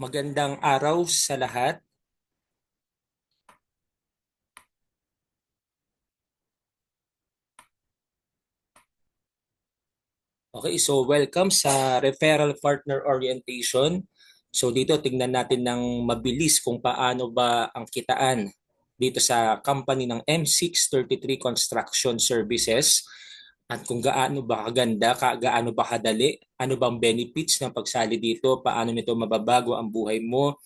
Magandang araw sa lahat. Okay, so welcome sa Referral Partner Orientation. So dito tingnan natin ng mabilis kung paano ba ang kitaan dito sa company ng M633 Construction Services at kung gaano ba kaganda, gaano ba kadali, ano bang benefits ng pagsali dito, paano nito mababago ang buhay mo,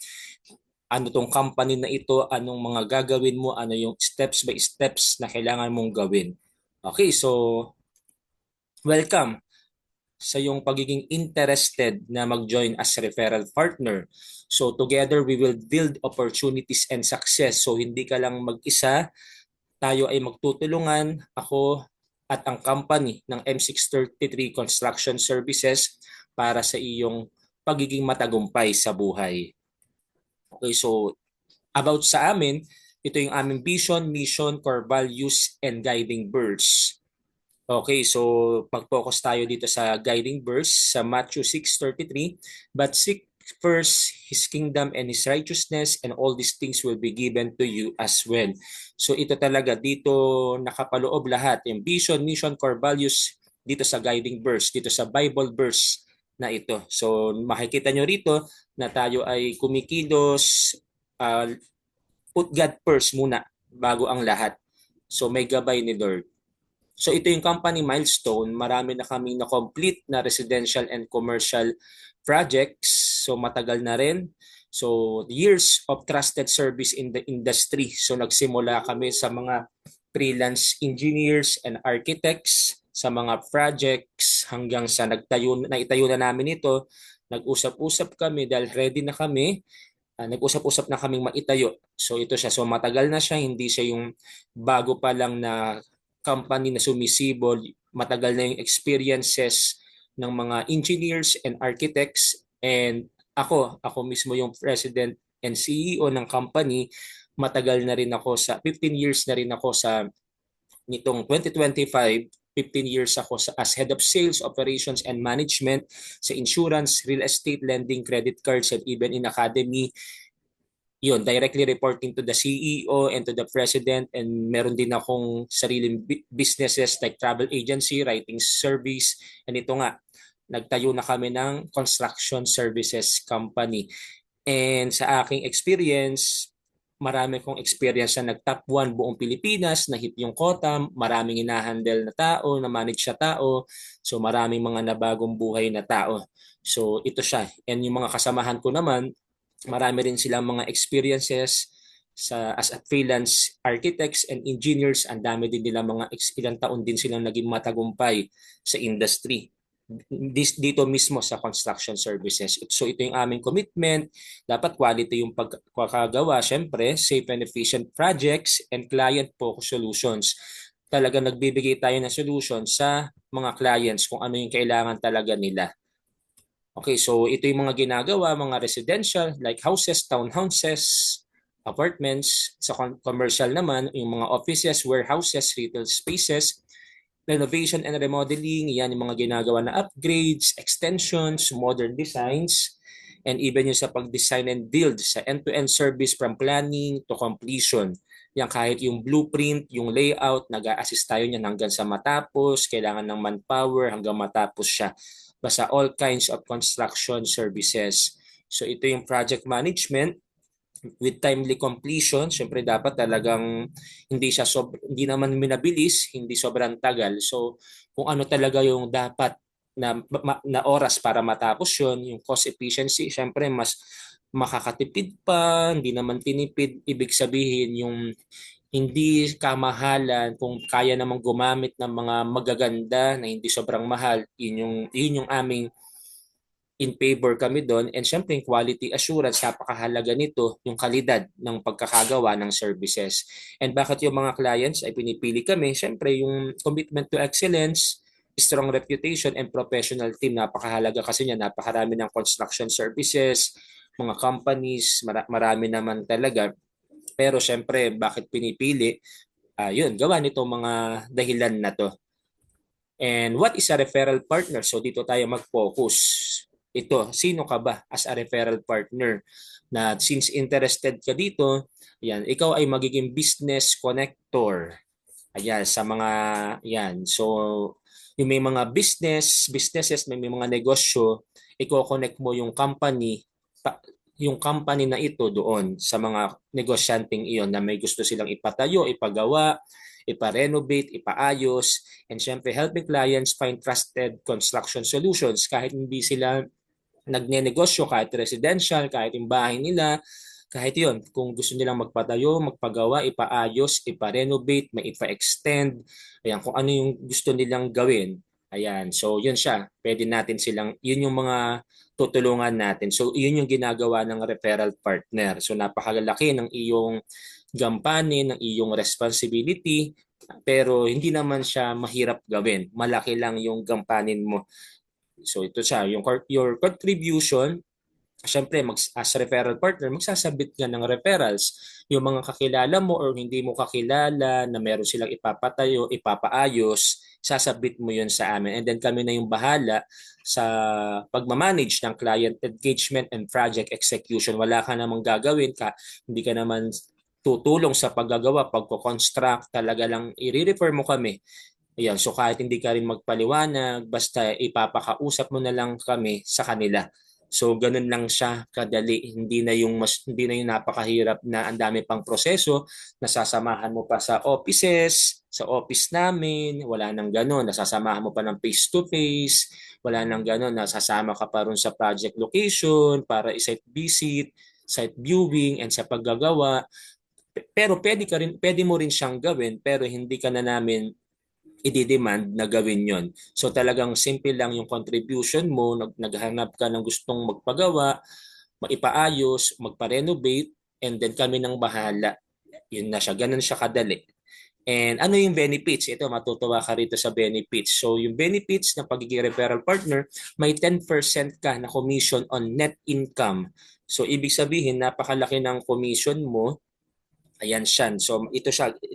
ano tong company na ito, anong mga gagawin mo, ano yung steps by steps na kailangan mong gawin. Okay, so welcome sa yung pagiging interested na mag-join as referral partner. So together we will build opportunities and success. So hindi ka lang mag-isa, tayo ay magtutulungan, ako at ang company ng M633 Construction Services para sa iyong pagiging matagumpay sa buhay. Okay, so about sa amin, ito yung aming vision, mission, core values, and guiding verse. Okay, so mag-focus tayo dito sa guiding verse sa Matthew 6:33. But seek first His kingdom and His righteousness and all these things will be given to you as well. So ito talaga, dito nakapaloob lahat. Yung vision, mission, core values dito sa guiding verse, dito sa Bible verse na ito. So makikita nyo rito na tayo ay kumikilos, uh, put God first muna bago ang lahat. So may gabay ni Lord. So ito yung company milestone. Marami na kami na-complete na residential and commercial projects. So matagal na rin. So years of trusted service in the industry. So nagsimula kami sa mga freelance engineers and architects sa mga projects hanggang sa naitayo na namin ito. Nag-usap-usap kami dahil ready na kami. Nag-usap-usap na kaming maitayo. So ito siya. So matagal na siya. Hindi siya yung bago pa lang na company na sumisibol, matagal na yung experiences ng mga engineers and architects, and ako mismo yung president and CEO ng company. Matagal na rin ako 15 years na rin ako sa nitong 2025. 15 years ako as head of sales, operations, and management sa insurance, real estate, lending, credit cards, and even in academy. Yun, directly reporting to the CEO and to the president, and meron din akong sariling businesses like travel agency, writing service, and ito nga, nagtayo na kami ng construction services company. And sa aking experience, marami kong experience na nag-top 1 buong Pilipinas, na hit yung quota, maraming inahandle na tao, na manage sa tao, so maraming mga nabagong buhay na tao. So ito siya. And yung mga kasamahan ko naman, marami rin silang mga experiences as a freelance architects and engineers. Ang dami din nila mga ilang taon din silang naging matagumpay sa industry dito mismo sa construction services. So ito yung aming commitment. Dapat quality yung pagkakagawa. Siyempre, safe and efficient projects and client-focused solutions. Talaga nagbibigay tayo ng solution sa mga clients kung ano yung kailangan talaga nila. Okay, so ito yung mga ginagawa, mga residential like houses, townhouses, apartments. Sa commercial naman, yung mga offices, warehouses, retail spaces, renovation and remodeling, yan yung mga ginagawa na upgrades, extensions, modern designs, and even yung sa pag-design and build sa end-to-end service from planning to completion. Yan, kahit yung blueprint, yung layout, nag-a-assist tayo niyan hanggang sa matapos, kailangan ng manpower hanggang matapos siya. Basta all kinds of construction services. So ito yung project management with timely completion. Siyempre dapat talagang hindi naman minabilis, hindi sobrang tagal. So kung ano talaga yung dapat na oras para matapos yon, yung cost efficiency, siyempre mas makakatipid pa, hindi naman tinipid. Ibig sabihin yung hindi kamahalan, kung kaya namang gumamit ng mga magaganda na hindi sobrang mahal, yun yung aming in favor kami doon. And syempre yung quality assurance, napakahalaga nito, yung kalidad ng pagkakagawa ng services. And bakit yung mga clients ay pinipili kami? Syempre yung commitment to excellence, strong reputation, and professional team, napakahalaga kasi niya, napakarami ng construction services, mga companies, marami naman talaga. Pero syempre, bakit pinipili? Yun, gawa nito mga dahilan na to. And what is a referral partner? So dito tayo mag-focus. ito, sino ka ba as a referral partner? Na since interested ka dito, yan, ikaw ay magiging business connector. Ayan, sa mga, yan. So, yung may mga businesses, may mga negosyo, i-connect mo yung company na ito doon sa mga negosyanteng iyon na may gusto silang ipatayo, ipagawa, ipa-renovate, ipaayos, and syempre helping clients find trusted construction solutions kahit hindi sila nagnenegosyo, kahit residential, kahit yung bahay nila, kahit yon kung gusto nilang magpatayo, magpagawa, ipaayos, ipa-renovate, may ipa-extend, ayan, kung ano yung gusto nilang gawin. Ayan, so yun siya. Pwede natin silang, yun yung mga tutulungan natin. So yun yung ginagawa ng referral partner. So napakalaki ng iyong gampanin, ng iyong responsibility, pero hindi naman siya mahirap gawin. Malaki lang yung gampanin mo. So ito siya, your contribution, syempre as referral partner, magsasabit ka ng referrals. Yung mga kakilala mo or hindi mo kakilala na meron silang ipapatayo, ipapaayos, sasabit mo yun sa amin. And then kami na yung bahala sa pagmamanage ng client engagement and project execution. Wala ka namang gagawin ka, hindi ka naman tutulong sa paggagawa, pagko-construct, talaga lang i-refer mo kami. Ayan, so kahit hindi ka rin magpaliwanag, basta ipapakausap mo na lang kami sa kanila. So ganun lang siya kadali. Hindi na yung napakahirap na ang dami pang proseso, nasasamahan mo pa sa offices, sa office namin, wala nang ganun. Nasasamahan mo pa ng face to face, wala nang ganun. Nasasama ka pa ron sa project location para i-site visit, site viewing, and sa paggagawa. Pero pwede mo rin siyang gawin pero hindi ka na namin i-demand na gawin yon. So talagang simple lang yung contribution mo, naghanap ka ng gustong magpagawa, maipaayos, magpa-renovate, and then kami nang bahala. Yun na siya, ganun siya kadali. And ano yung benefits? Ito, matutuwa ka rito sa benefits. So yung benefits ng pagiging referral partner, may 10% ka na commission on net income. So ibig sabihin, napakalaki ng commission mo. Ayan siya. So ito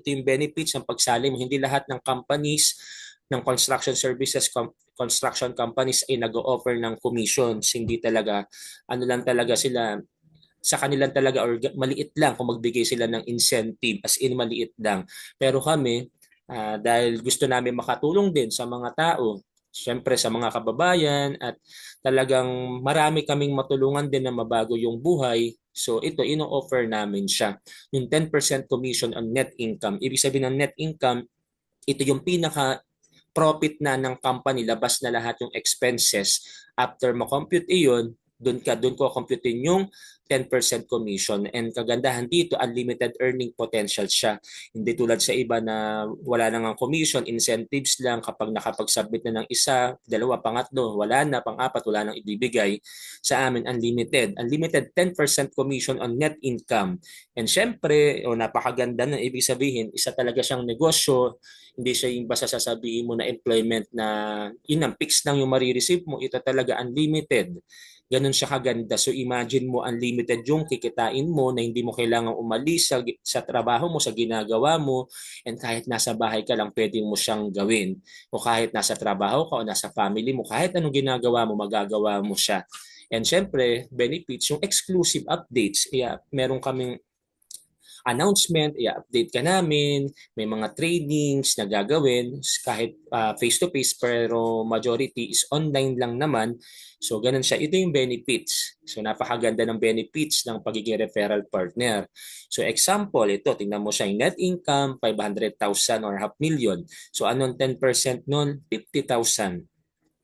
yung benefits ng pagsali mo. Hindi lahat ng companies ng construction services, construction companies ay nag-o-offer ng commissions. Hindi talaga, ano lang talaga sila, sa kanilang talaga or maliit lang kung magbigay sila ng incentive, as in maliit lang. Pero kami, dahil gusto namin makatulong din sa mga tao, syempre sa mga kababayan at talagang marami kaming matulungan din na mabago yung buhay. So ito, ino-offer namin siya. Yung 10% commission on net income. Ibig sabihin ng net income, ito yung pinaka profit na ng company, labas na lahat yung expenses. After mo-compute iyon, doon ko computein yung 10% commission. And kagandahan dito, unlimited earning potential siya. Hindi tulad sa iba na wala na nga commission, incentives lang kapag nakapag-submit na ng isa, dalawa, pangatlo, wala na, pang-apat, wala nang ibibigay. Sa amin, unlimited. Unlimited 10% commission on net income. And syempre, napakaganda na ibig sabihin, isa talaga siyang negosyo, hindi siya yung basta sasabihin mo na employment na yun ang fix lang yung marireceive mo, ito talaga unlimited. Ganun siya kaganda. So imagine mo unlimited yung kikitain mo na hindi mo kailangang umalis sa trabaho mo, sa ginagawa mo, and kahit nasa bahay ka lang pwede mo siyang gawin. O kahit nasa trabaho ka o nasa family mo, kahit anong ginagawa mo, magagawa mo siya. And syempre, benefits, yung exclusive updates. Meron kaming announcement, i-update ka namin, may mga trainings na gagawin kahit face-to-face pero majority is online lang naman. So ganun siya. Ito yung benefits. So napakaganda ng benefits ng pagiging referral partner. So example, ito, tingnan mo siya yung net income, 500,000 or half million. So anong 10% nun? 50,000.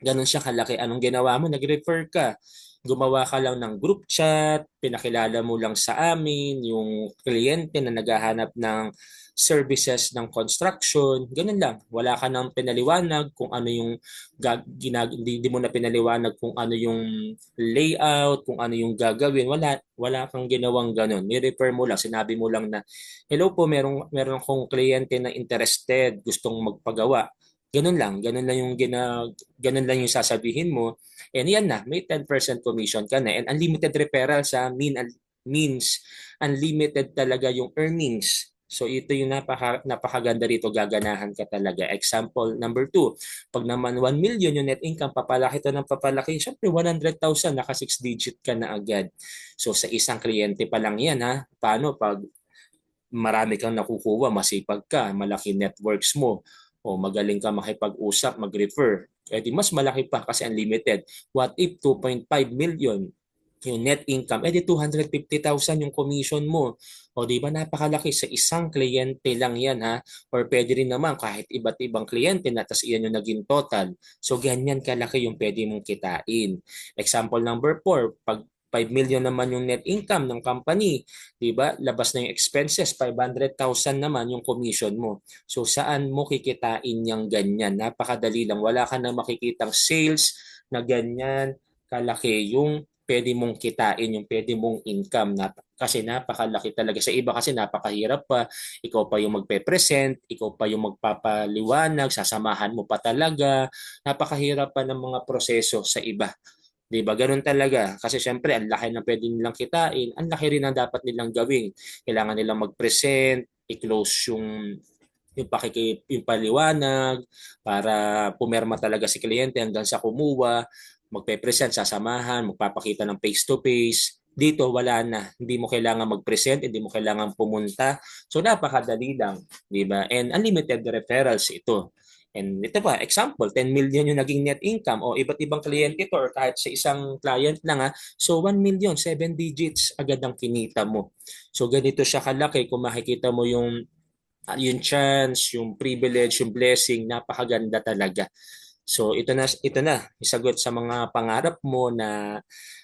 Ganun siya kalaki. Anong ginawa mo? Nag-refer ka. Gumawa ka lang ng group chat, pinakilala mo lang sa amin yung kliyente na naghahanap ng services ng construction, ganun lang. Wala ka nang pinaliwanag kung ano yung hindi mo na pinaliwanag kung ano yung layout, kung ano yung gagawin. Wala kang ginawang ganun. Ni-refer mo lang, sinabi mo lang na, hello po, meron akong kliyente na interested, gustong magpagawa. Ganun lang ganun lang yung sasabihin mo. And yan na, may 10% commission ka na. And unlimited referral sa means unlimited talaga yung earnings. So ito yung napakaganda rito, gaganahan ka talaga. Example number 2, pag naman 1 million yung net income, papalaki to ng papalaki, syempre 100,000, naka 6 digit ka na agad. So sa isang kliyente pa lang yan ha. Paano pag marami kang nakukuha, masipag ka, malaki networks mo, o magaling ka makipag-usap, mag-refer, eh di mas malaki pa kasi unlimited. What if 2.5 million yung net income, eh di 250,000 yung commission mo. O di ba napakalaki sa isang kliyente lang yan ha. Or pwede rin naman kahit iba't ibang kliyente na tas iyan yung naging total. So ganyan kalaki yung pwede mong kitain. Example number 4, pag 5 million naman yung net income ng company, 'di ba? Labas na yung expenses, 500,000 naman yung commission mo. So saan mo kikitain yang ganyan? Napakadali lang. Wala ka na makikitang sales na ganyan kalaki yung pwede mong kitain, yung pwede mong income na kasi napakalaki talaga. Sa iba kasi napakahirap pa. Ikaw pa yung magpe-present, ikaw pa yung magpapaliwanag, sasamahan mo pa talaga. Napakahirap pa ng mga proseso sa iba. 'Di ba? Ganun talaga. Kasi syempre, ang laki na pwede nilang kitain, ang laki rin ang dapat nilang gawin. Kailangan nilang mag-present, i-close yung paliwanag para pumerma talaga si kliyente hanggang sa kumuha, magpe-present, sasamahan, magpapakita ng face-to-face. Dito, wala na. Hindi mo kailangan mag-present, hindi mo kailangan pumunta. So, napakadali lang. Di ba? And unlimited referrals ito. And ito pa, example, 10 million yung naging net income o iba't ibang kliyente to or kahit sa isang client lang ha. So 1 million, 7 digits agad ang kinita mo. So ganito siya kalaki kung makikita mo yung chance, yung privilege, yung blessing, napakaganda talaga. So ito na, isagot sa mga pangarap mo na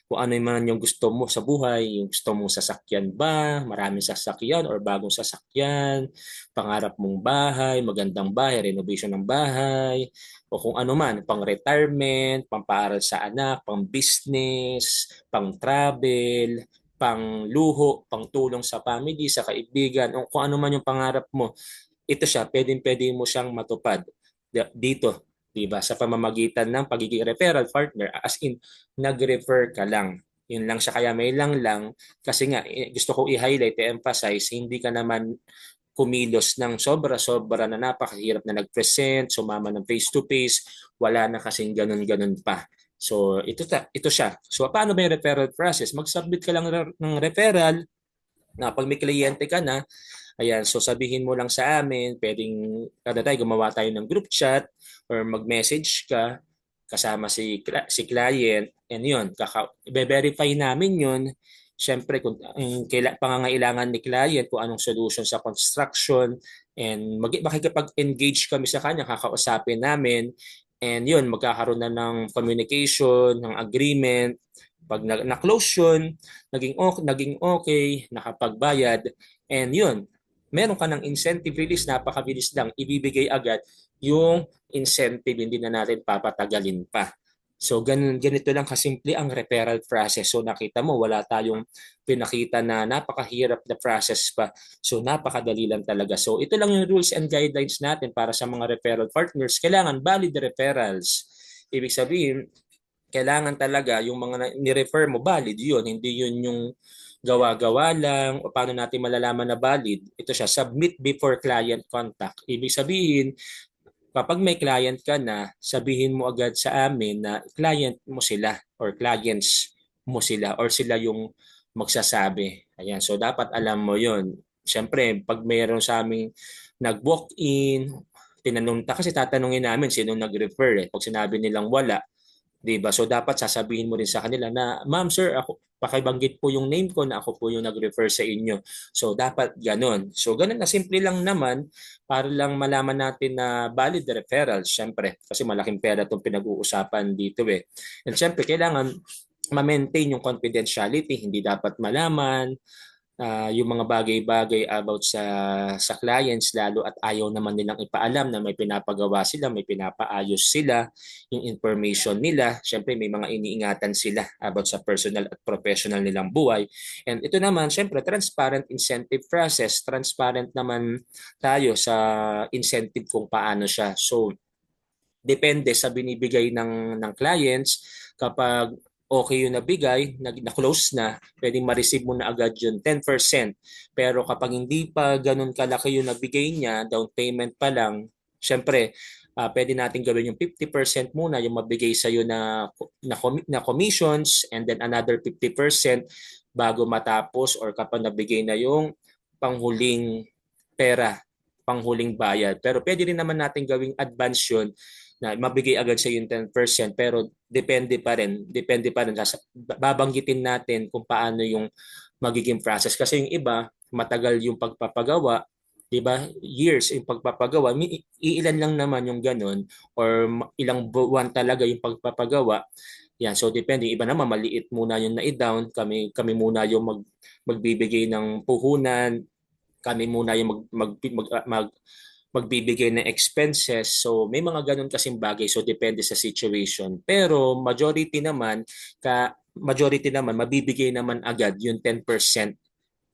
kung ano man yung gusto mo sa buhay, yung gusto mong sasakyan ba, maraming sasakyan or bagong sasakyan, pangarap mong bahay, magandang bahay, renovation ng bahay, o kung ano man, pang retirement, pang paaral sa anak, pang business, pang travel, pang luho, pang tulong sa family, sa kaibigan, o kung ano man yung pangarap mo, ito siya, pwedeng-pwede mo siyang matupad dito, 'di ba? Sa pamamagitan ng pagiging referral partner, as in nag-refer ka lang. Yun lang siya, kaya may lang kasi nga gusto ko i-highlight, i-emphasize, hindi ka naman kumilos ng sobra-sobra na napakahirap na nag-present, sumama ng face-to-face, wala na kasing ganun-ganun pa. So, ito siya. So, paano ba yung referral process? Mag-submit ka lang ng referral na pag may kliyente ka na, ayan, so sabihin mo lang sa amin, pwedeng kada tayo gumawa tayo ng group chat or mag-message ka kasama si client, and yun, i-verify namin yun. Siyempre, kung ang pangangailangan ni client, kung anong solution sa construction, and makikipag-engage kami sa kanya, kakausapin namin, and yun, magkakaroon na ng communication, ng agreement. Pag na-close yun, naging okay, nakapagbayad, and yun, meron ka ng incentive release, napakabilis lang, ibibigay agad yung incentive, hindi na natin papatagalin pa. So ganito lang kasimple ang referral process. So nakita mo, wala tayong pinakita na napakahirap na process pa. So napakadali lang talaga. So ito lang yung rules and guidelines natin para sa mga referral partners. Kailangan valid referrals. Ibig sabihin, kailangan talaga yung mga ni-refer mo valid yun, hindi yun yung gawa-gawa lang. O paano natin malalaman na valid? Ito siya, submit before client contact. Ibig sabihin, kapag may client ka na, sabihin mo agad sa amin na client mo sila or clients mo sila or sila yung magsasabi. Ayan, so dapat alam mo yon. Siyempre, pag mayroon sa aming nag-walk-in, tinanong kasi tatanungin namin sino nag-refer eh. Pag sinabi nilang wala, 'di ba? So dapat sasabihin mo rin sa kanila na, "Ma'am, sir, ako pakibanggit po yung name ko na ako po yung nag-refer sa inyo." So dapat ganun. So ganun na simple lang naman para lang malaman natin na valid referrals, syempre. Kasi malaking pera itong pinag-uusapan dito eh. And syempre, kailangan ma-maintain yung confidentiality, hindi dapat malaman yung mga bagay-bagay about sa clients, lalo at ayaw naman nilang ipaalam na may pinapagawa sila, may pinapaayos sila, yung information nila. Siyempre may mga iniingatan sila about sa personal at professional nilang buhay. And ito naman, siyempre transparent incentive process. Transparent naman tayo sa incentive kung paano siya. So depende sa binibigay ng clients. Kapag okay yung nabigay, na-close na, pwedeng ma-receive mo na agad yung 10%. Pero kapag hindi pa ganun kalaki yung nabigay niya, down payment pa lang, syempre, pwede natin gawin yung 50% muna yung mabigay sa iyo na commissions, and then another 50% bago matapos or kapag nabigay na yung panghuling pera, panghuling bayad. Pero pwede rin naman natin gawing advance yun na mabigay agad sa yung 10%, pero depende pa rin babanggitin natin kung paano yung magiging process kasi yung iba matagal yung pagpapagawa, 'di ba? Years yung pagpapagawa, iilan lang naman yung ganun or ilang buwan talaga yung pagpapagawa. Yan, so depende. Iba naman maliit muna yung na-down, kami muna yung magbibigay ng puhunan, kami muna yung magbibigay ng expenses. So may mga ganun kasing bagay. So depende sa situation. Pero majority naman mabibigay naman agad yung 10%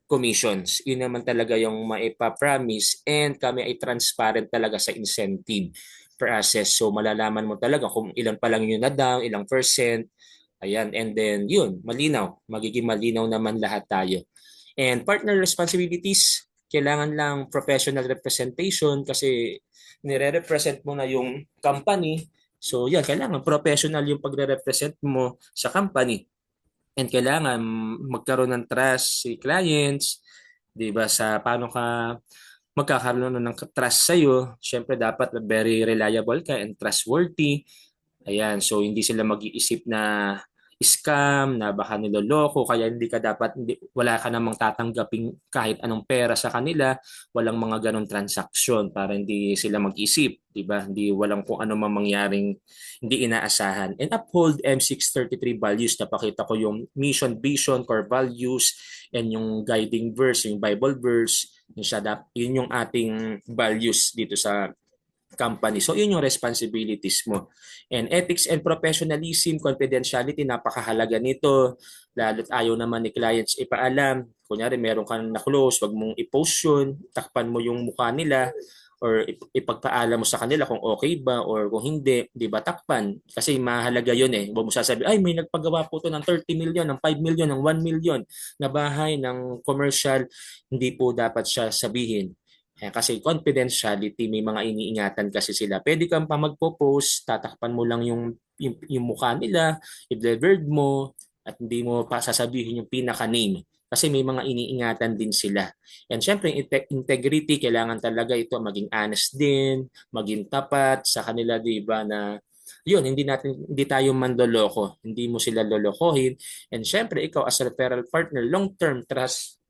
commissions. Yun naman talaga yung maipa-promise, and kami ay transparent talaga sa incentive process. So malalaman mo talaga kung ilan pa lang yun na down, ilang percent. Ayan, and then yun, malinaw. Magiging malinaw naman lahat tayo. And partner responsibilities, kailangan lang professional representation kasi nire-represent mo na yung company. So yan, kailangan professional yung pagre-represent mo sa company. And kailangan magkaroon ng trust si clients, 'di ba? Sa paano ka magkakaroon ng trust sa iyo, syempre dapat very reliable ka and trustworthy. Ayan, so hindi sila mag-iisip na scam, na baka niloloko, kaya wala ka namang tatanggaping kahit anong pera sa kanila, walang mga ganong transaksyon para hindi sila mag-isip, di ba? Hindi walang kung ano mang mangyaring hindi inaasahan. And uphold M633 values, napakita ko yung mission, vision, core values, and yung guiding verse, yung Bible verse, yun yung ating values dito sa company. So, yun yung responsibilities mo. And ethics and professionalism, confidentiality, napakahalaga nito. Lalo't ayaw naman ni clients ipaalam. Kunyari, meron kang na-close, wag mong i-post yun, takpan mo yung mukha nila, or ipagpaalam mo sa kanila kung okay ba or kung hindi, di ba, takpan. Kasi mahalaga yun eh. Huwag mo sasabi, ay, may nagpagawa po to ng 30 million, ng 5 million, ng 1 million na bahay, ng commercial. Hindi po dapat siya sabihin. Kasi confidentiality, may mga iniingatan kasi sila. Pwede kang pa magpo-post, tatakpan mo lang yung mukha nila, i-blurred mo, at hindi mo pa sasabihin yung pinaka-name. Kasi may mga iniingatan din sila. And syempre, integrity, kailangan talaga ito maging honest din, maging tapat sa kanila, di ba, na yun, hindi tayo mandoloko, hindi mo sila lolokohin. And syempre, ikaw as a referral partner, long-term trust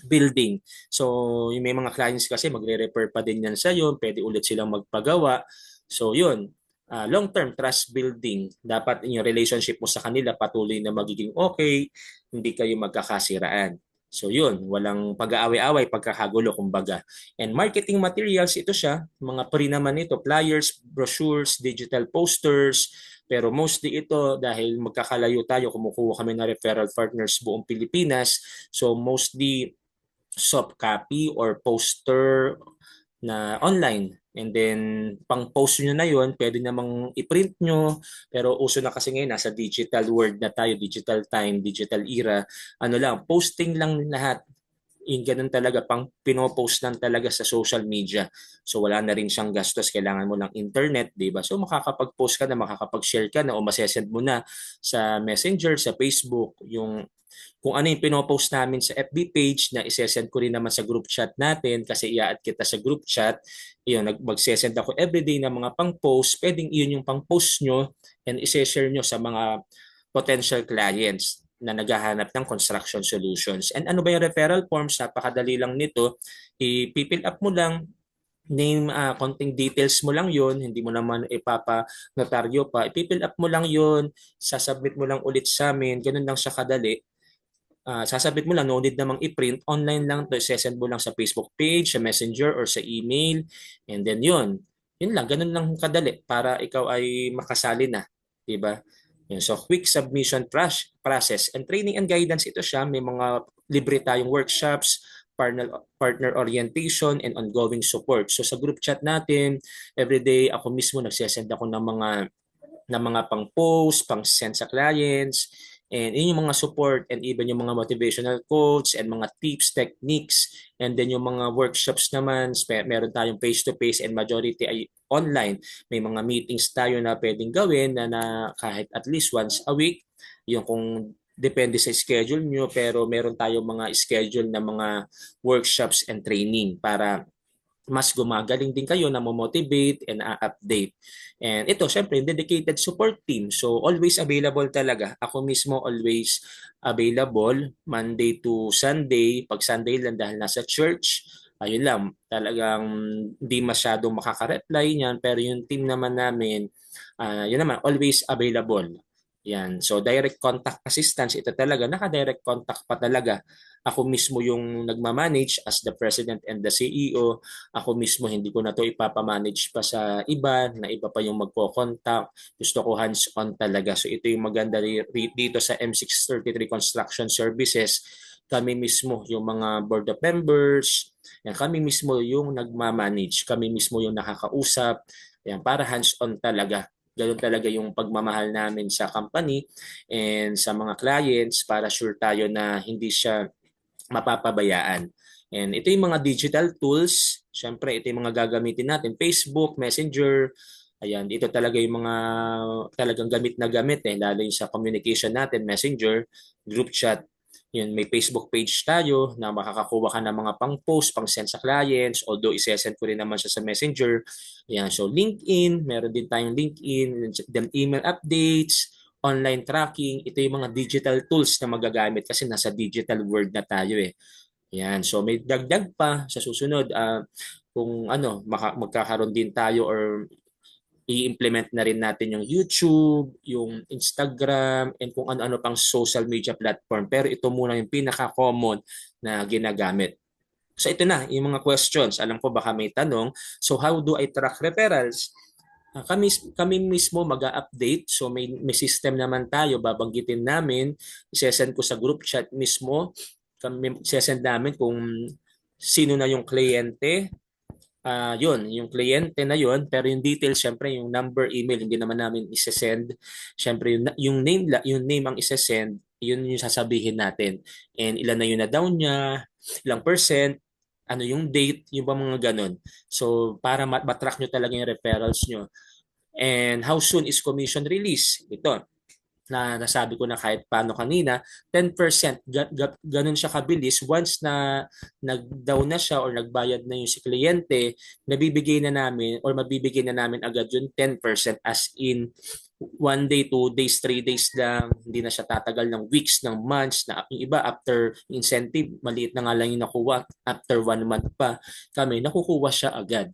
building. So, yung may mga clients kasi magre-refer pa din yan sa iyo, pwede ulit silang magpagawa. So, yun, long-term trust building. Dapat yung relationship mo sa kanila patuloy na magiging okay, hindi kayo magkakasiraan. So yun, walang pag-aaway-away, pagkakagulo kumbaga. And marketing materials, ito siya, mga pre naman ito, flyers, brochures, digital posters, pero mostly ito dahil magkakalayo tayo, kumukuha kami ng referral partners buong Pilipinas. So mostly soft copy or poster na online. And then, pang-post nyo na yun, pwede namang i-print nyo. Pero uso na kasi ngayon, nasa digital world na tayo, digital time, digital era. Ano lang, posting lang lahat. Yung ganun talaga, pang pinopost lang talaga sa social media. So wala na rin siyang gastos, kailangan mo ng internet, di ba? So makakapag-post ka na, makakapag-share ka na, o masesend mo na sa Messenger, sa Facebook, yung kung ano yung pinopost namin sa FB page na isesend ko rin naman sa group chat natin kasi i-add kita sa group chat. Yun, magsesend ako everyday ng mga pang-post. Pwedeng iyon yung pang-post nyo and iseshare nyo sa mga potential clients na naghahanap ng construction solutions. And ano ba yung referral forms? Napakadali lang nito. I-fill up mo lang, name, konting details mo lang yon, hindi mo naman ipapa-notaryo pa. I-fill up mo lang yon, sasubmit mo lang ulit sa amin, ganun lang siya kadali. Sasabit mo lang, no need namang i-print, online lang to, sesend mo lang sa Facebook page, sa Messenger, or sa email, and then yun lang, ganun lang kadali para ikaw ay makasali na, di ba? Yun, so quick submission process and training and guidance, ito siya, may mga libre tayong workshops, partner orientation, and ongoing support. So sa group chat natin, everyday ako mismo nagsesend ako ng mga na mga pang-post, pang-send sa clients, and yun yung mga support and even yung mga motivational quotes and mga tips, techniques, and then yung mga workshops naman, meron tayong face-to-face and majority ay online. May mga meetings tayo na pwedeng gawin na kahit at least once a week, yung kung depende sa schedule nyo, pero meron tayong mga schedule na mga workshops and training para mas gumagaling din kayo na mo-motivate and update. And ito, syempre, dedicated support team. So, always available talaga. Ako mismo always available Monday to Sunday. Pag Sunday lang dahil nasa church, ayun lang, talagang hindi masyadong makaka-reply niyan. Pero yung team naman namin, yun naman, always available. Yan. So, direct contact assistance, ito talaga, naka-direct contact pa talaga. Ako mismo yung nagmamanage as the president and the CEO. Ako mismo hindi ko na to ipapamanage pa sa iba, na iba pa yung magko-contact. Gusto ko hands-on talaga. So ito yung maganda dito sa M633 Construction Services. Kami mismo yung mga board of members, yan, kami mismo yung nagmamanage, kami mismo yung nakakausap, yan, para hands-on talaga. Ganun talaga yung pagmamahal namin sa company and sa mga clients para sure tayo na hindi siya mapapabayaan. And ito yung mga digital tools. Siyempre, ito yung mga gagamitin natin. Facebook, Messenger. Ayan, ito talaga yung mga talagang gamit na gamit lalo yung sa communication natin, Messenger, group chat. Yun, may Facebook page tayo na makakakuha ka ng mga pang-post, pang-send sa clients, although isesend ko rin naman siya sa Messenger. Ayan, so LinkedIn, meron din tayong LinkedIn, then email updates, online tracking, ito yung mga digital tools na magagamit kasi nasa digital world na tayo Yan. So may dagdag pa sa susunod kung ano magkakaroon din tayo or i-implement na rin natin yung YouTube, yung Instagram, and kung ano-ano pang social media platform. Pero ito muna yung pinaka-common na ginagamit. So ito na, yung mga questions. Alam ko baka may tanong. So how do I track referrals? Kami mismo mag-update. So may system naman tayo, babanggitin namin, isesend ko sa group chat mismo. Kami isesend namin kung sino na yung kliyente. Yun, yung kliyente na yun, pero yung details, syempre, yung number, email, hindi naman namin isesend. Syempre, yung name ang isesend, yun yung sasabihin natin. And ilan na yun na down niya, ilang percent, ano yung date, yung ba mga ganun. So, para matrack nyo talaga yung referrals nyo. And how soon is commission release? Ito, na nasabi ko na kahit paano kanina, 10%, ganun siya kabilis. Once na nag-down na siya or nagbayad na yung si kliyente, nabibigay na namin or mabibigay na namin agad yung 10% as in 1 day, 2 days, 3 days lang. Hindi na siya tatagal ng weeks, ng months. Na yung iba after incentive, maliit na nga lang yung nakuha. After 1 month pa kami, nakukuha siya agad.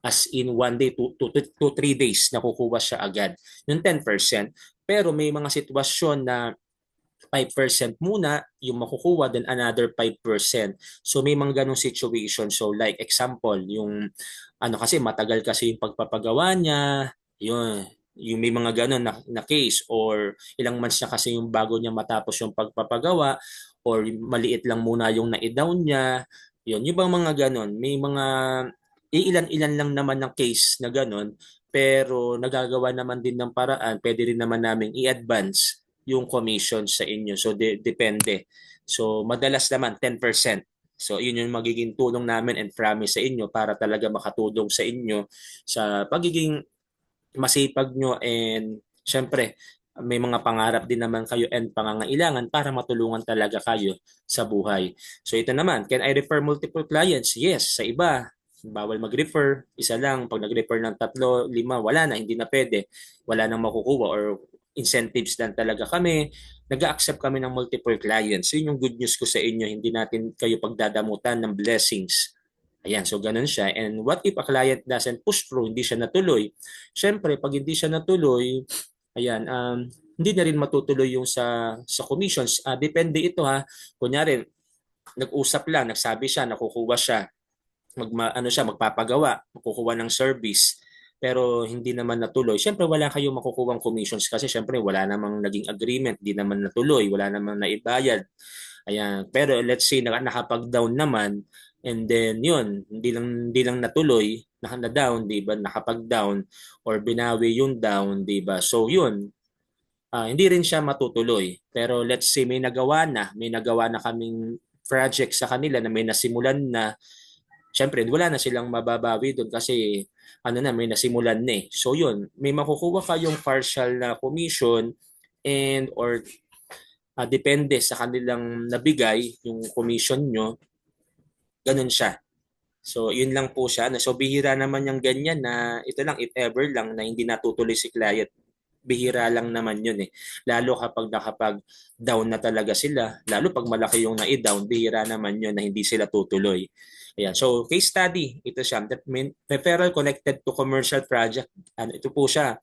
As in 1 day, 2 to 3 days, nakukuha siya agad. Yung 10%. Pero may mga sitwasyon na 5% muna yung makukuha, then another 5%. So may mga ganong situation. So like example, yung ano kasi matagal kasi yung pagpapagawa niya, yung may mga ganon na case or ilang months na kasi yung bago niya matapos yung pagpapagawa or maliit lang muna yung na-down niya. Yung bang mga ganon, may mga ilan-ilan lang naman ng case na ganon pero nagagawa naman din ng paraan, pwede rin naman namin i-advance yung commission sa inyo. So, depende. So, madalas naman 10%. So, yun yung magiging tulong namin and promise sa inyo para talaga makatulong sa inyo sa pagiging masipag nyo and syempre, may mga pangarap din naman kayo and pangangailangan para matulungan talaga kayo sa buhay. So ito naman, can I refer multiple clients? Yes, sa iba bawal mag-refer, isa lang. Pag nag-refer ng 3, 5, wala na, hindi na pwede. Wala nang makukuha or incentives lang talaga kami. Nag-accept kami ng multiple clients. Yun yung good news ko sa inyo. Hindi natin kayo pagdadamutan ng blessings. Ayan, so ganun siya. And what if a client doesn't push through, hindi siya natuloy? Siyempre, pag hindi siya natuloy, ayan, hindi na rin matutuloy yung sa commissions. Depende ito Kunyari, nag-usap lang, nagsabi siya, nakukuha siya magpapagawa, makukuha ng service pero hindi naman natuloy. Siyempre wala kayong makukuhang commissions kasi siyempre wala namang naging agreement, hindi naman natuloy, wala namang naibayad. Ayan. Pero let's say nakapag-down naman, And then yun, hindi lang natuloy, na-down, 'di ba? Nakapag-down or binawi yung down, 'di ba? So yun, hindi rin siya matutuloy. Pero let's say may nagawa na kaming project sa kanila na may nasimulan na. Siyempre, wala na silang mababawi doon kasi may nasimulan na eh. So yun, may makukuha kayong partial na commission and or depende sa kanilang nabigay yung commission nyo, ganun siya. So yun lang po siya. So bihira naman yung ganyan na ito lang if ever lang na hindi natutuloy si client. Bihira lang naman yun eh. Lalo kapag nakapag down na talaga sila, lalo pag malaki yung na-down, bihira naman yun na hindi sila tutuloy. Ayan. So, case study, ito siya. That mean, referral connected to commercial project. Ito po siya.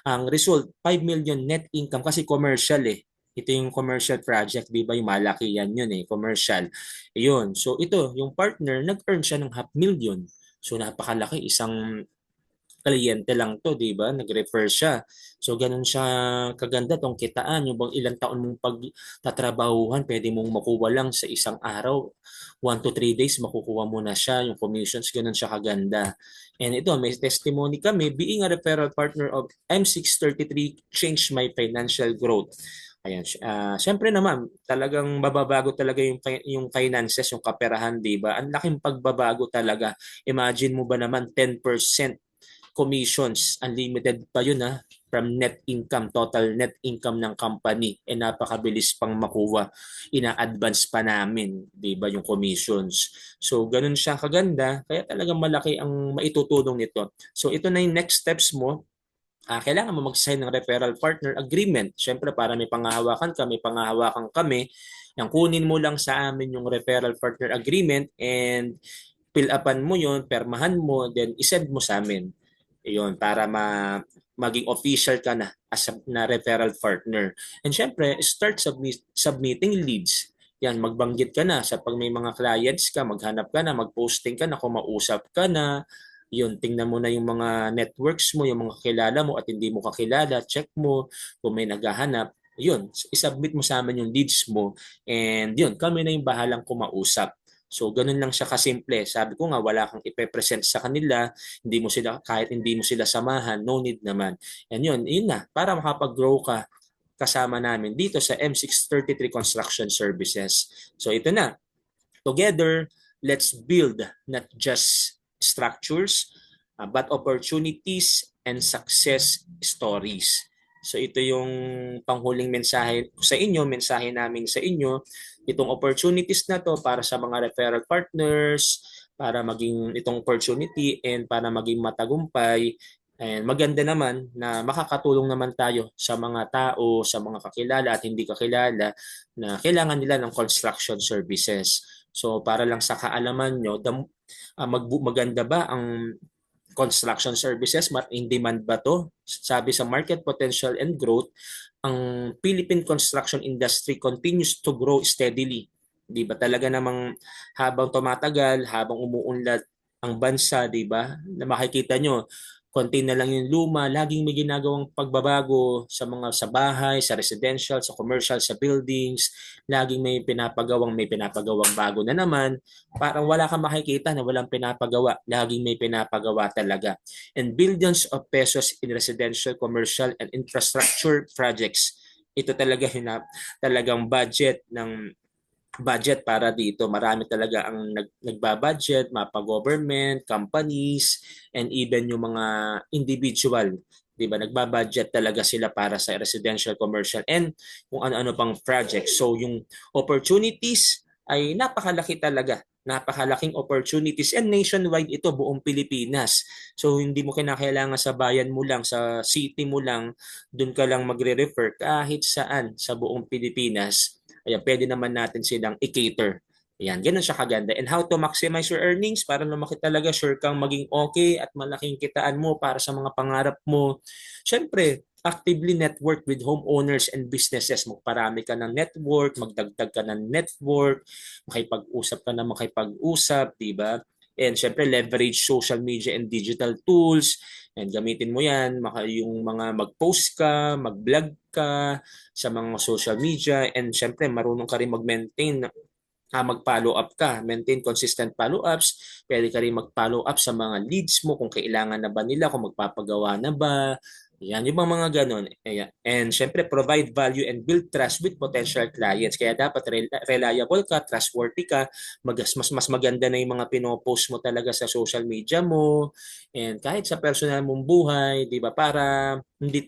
Ang result, 5 million net income kasi commercial eh. Ito yung commercial project, di ba? Yung malaki yan yun eh, commercial. Yun. So, ito, yung partner, nag-earn siya ng 500,000. So, napakalaki. Isang kliyente lang to, di ba? Nag-refer siya. So, ganun siya kaganda tong kitaan. Yung bang ilang taon mong pagtatrabahuhan, pwede mong makuha lang sa isang araw. 1 to 3 days, makukuha mo na siya. Yung commissions, ganun siya kaganda. And ito, may testimony kami, being a referral partner of M633 changed my financial growth. Ayan, syempre naman, talagang mababago talaga yung finances, yung kaperahan, di ba? Ang laking pagbabago talaga. Imagine mo ba naman 10% commissions, unlimited pa yun from net income, total net income ng company. Napakabilis pang makuha. Ina-advance pa namin, di ba, yung commissions. So, ganun siya kaganda. Kaya talagang malaki ang maitutulong nito. So, ito na yung next steps mo. Kailangan mo mag-sign ng referral partner agreement. Siyempre, para may pangahawakan ka, may pangahawakan kami. Yang kunin mo lang sa amin yung referral partner agreement and fill upan mo yun, permahan mo, then isend mo sa amin. Yun, para maging official ka na as na referral partner. And syempre, start submitting leads. Yan, magbanggit ka na sa pag may mga clients ka, maghanap ka na, magposting ka na, kumausap ka na. Yun, tingnan mo na yung mga networks mo, yung mga kilala mo at hindi mo kakilala, check mo kung may naghahanap. Yun, isubmit mo sa amin yung leads mo and yun, kami na yung bahalang kumausap. So, ganun lang siya kasimple. Sabi ko nga, wala kang ipe-present sa kanila, hindi mo sila, kahit hindi mo sila samahan, no need naman. And yun na, para makapag-grow ka kasama namin dito sa M633 Construction Services. So, ito na. Together, let's build not just structures, but opportunities and success stories. So ito yung panghuling mensahe sa inyo, mensahe namin sa inyo. Itong opportunities na to para sa mga referral partners, para maging itong opportunity and para maging matagumpay. And maganda naman na makakatulong naman tayo sa mga tao, sa mga kakilala at hindi kakilala na kailangan nila ng construction services. So para lang sa kaalaman nyo, maganda ba ang construction services, in demand ba to? Sabi sa Market Potential and Growth, ang Philippine construction industry continues to grow steadily. Di ba talaga namang habang tumatagal, habang umuunlad ang bansa, di ba? Na makikita nyo, konti na lang yung luma, laging may ginagawang pagbabago sa bahay, sa residential, sa commercial, sa buildings, laging may pinapagawang bago na naman. Parang wala kang makikita na walang pinapagawa, laging may pinapagawa talaga. And billions of pesos in residential, commercial, and infrastructure projects. Ito talaga talagang budget para dito. Marami talaga ang nagbabudget, mapa-government, companies, and even yung mga individual. 'Di ba? Nagbabudget talaga sila para sa residential, commercial, and kung ano-ano pang project. So yung opportunities ay napakalaki talaga. Napakalaking opportunities and nationwide ito, buong Pilipinas. So hindi mo kinakailangan sa bayan mo lang, sa city mo lang, doon ka lang magre-refer kahit saan sa buong Pilipinas. Ayan, pwede naman natin silang i-cater. Ayan, ganun siya kaganda. And how to maximize your earnings para lumaki talaga, sure kang maging okay at malaking kitaan mo para sa mga pangarap mo. Siyempre, actively network with homeowners and businesses. Magparami ka ng network, magdagdag ka ng network, makipag-usap ka na makipag-usap, di ba? And syempre, leverage social media and digital tools. And gamitin mo yan, yung mga mag-post ka, mag-vlog ka sa mga social media. And syempre, marunong ka rin mag-maintain mag-follow up ka, maintain consistent follow-ups, pwede ka rin mag-follow up sa mga leads mo kung kailangan na ba nila, kung magpapagawa na ba, yan, yung mga ganun. Ayan. And syempre, provide value and build trust with potential clients. Kaya dapat reliable ka, trustworthy ka, mas maganda na yung mga pinopost mo talaga sa social media mo, and kahit sa personal mong buhay, di ba, para hindi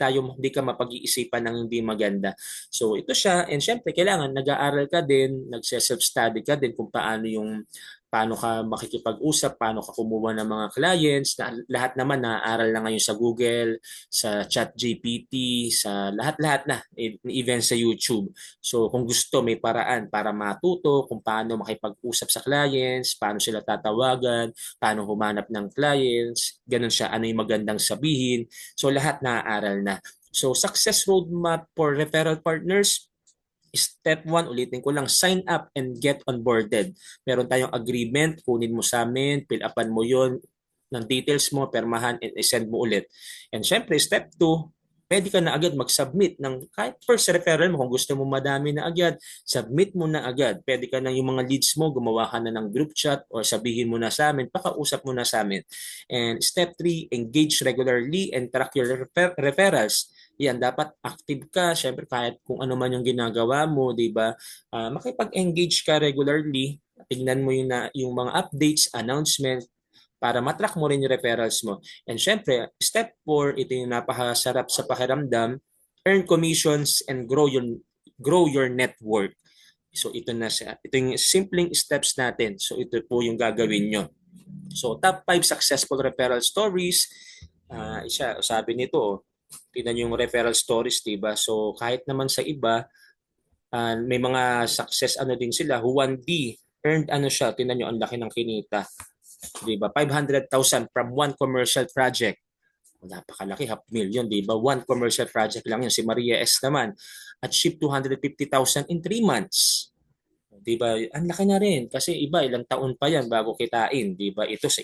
ka mapag-iisipan ng hindi maganda. So ito siya, and syempre kailangan nag-aaral ka din, nagse-self-study ka din kung paano ka makikipag-usap, paano ka kumuha ng mga clients, na lahat naman naaaral na ngayon sa Google, sa ChatGPT, sa lahat-lahat na, even sa YouTube. So kung gusto, may paraan para matuto kung paano makipag-usap sa clients, paano sila tatawagan, paano humanap ng clients, ganun siya, ano yung magandang sabihin. So lahat naaaral na. So success roadmap for referral partners, Step 1, ulitin ko lang, sign up and get onboarded. Meron tayong agreement, kunin mo sa amin, fill upan mo yon ng details mo, permahan, and send mo ulit. And syempre, step 2, pwede ka na agad mag-submit ng kahit first referral mo. Kung gusto mo madami na agad, submit mo na agad. Pwede ka na yung mga leads mo, gumawa ka na ng group chat or sabihin mo na sa amin, pakausap mo na sa amin. And step 3, engage regularly and track your referrals. Yan, dapat active ka. Syempre, kahit kung ano man yung ginagawa mo, di ba? Makipag-engage ka regularly. Tingnan mo yung mga updates, announcement, para matrack mo rin yung referrals mo. And syempre, step 4, ito yung napakasarap sa pakiramdam, earn commissions and grow your network. So ito na siya. Ito yung simpleng steps natin. So ito po yung gagawin nyo. So top 5 successful referral stories. Sabi nito, tingnan yung referral stories, diba? So kahit naman sa iba, may mga success din sila. Juan D, earned siya, tingnan nyo, ang laki ng kinita. Diba? 500,000 from one commercial project. Napakalaki, 500,000, diba? One commercial project lang yun. Si Maria S naman, achieved 250,000 in 3 months. Diba? Ang laki na rin kasi iba ilang taon pa yan bago kitain, diba? Ito sa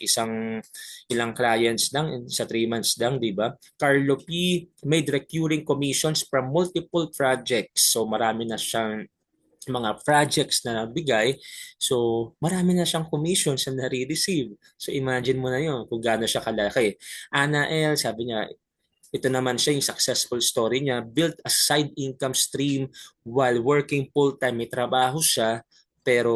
ilang clients lang sa 3 months lang, diba? Carlo P made recurring commissions from multiple projects. So marami na siyang mga projects na nabigay. So marami na siyang commissions na nare-receive. So imagine mo na yun kung gaano siya kalaki. Ana L, sabi niya, ito naman siya yung successful story niya, built a side income stream while working full-time. May trabaho siya, pero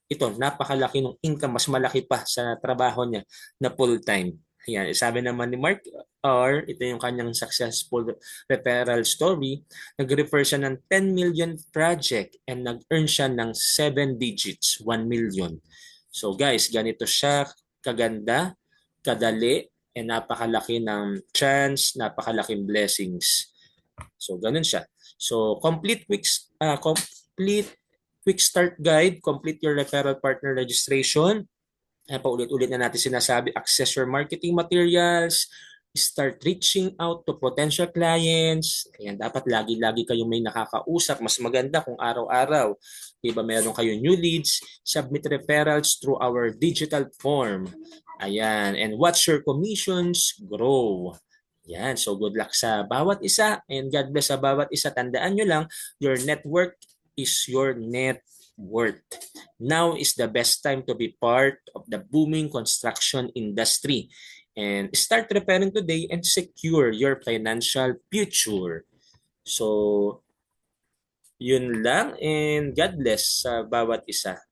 ito, napakalaki ng income, mas malaki pa sa trabaho niya na full-time. Yan, sabi naman ni Mark R, ito yung kanyang successful referral story, nag-refer siya ng 10 million project and nag-earn siya ng 7 digits, 1 million. So guys, ganito siya kaganda, kadali, and napakalaki ng chance, napakalaking blessings. So ganun siya. So complete quick start guide, complete your referral partner registration. Paulit-ulit na natin sinasabi, access your marketing materials, start reaching out to potential clients. Ayan, dapat lagi-lagi kayong may nakakausap. Mas maganda kung araw-araw. Diba, meron kayong new leads, submit referrals through our digital form. Ayan, and watch your commissions grow. Yan, so good luck sa bawat isa and God bless sa bawat isa. Tandaan nyo lang, your network is your net worth. Now is the best time to be part of the booming construction industry. And start preparing today and secure your financial future. So, yun lang and God bless sa bawat isa.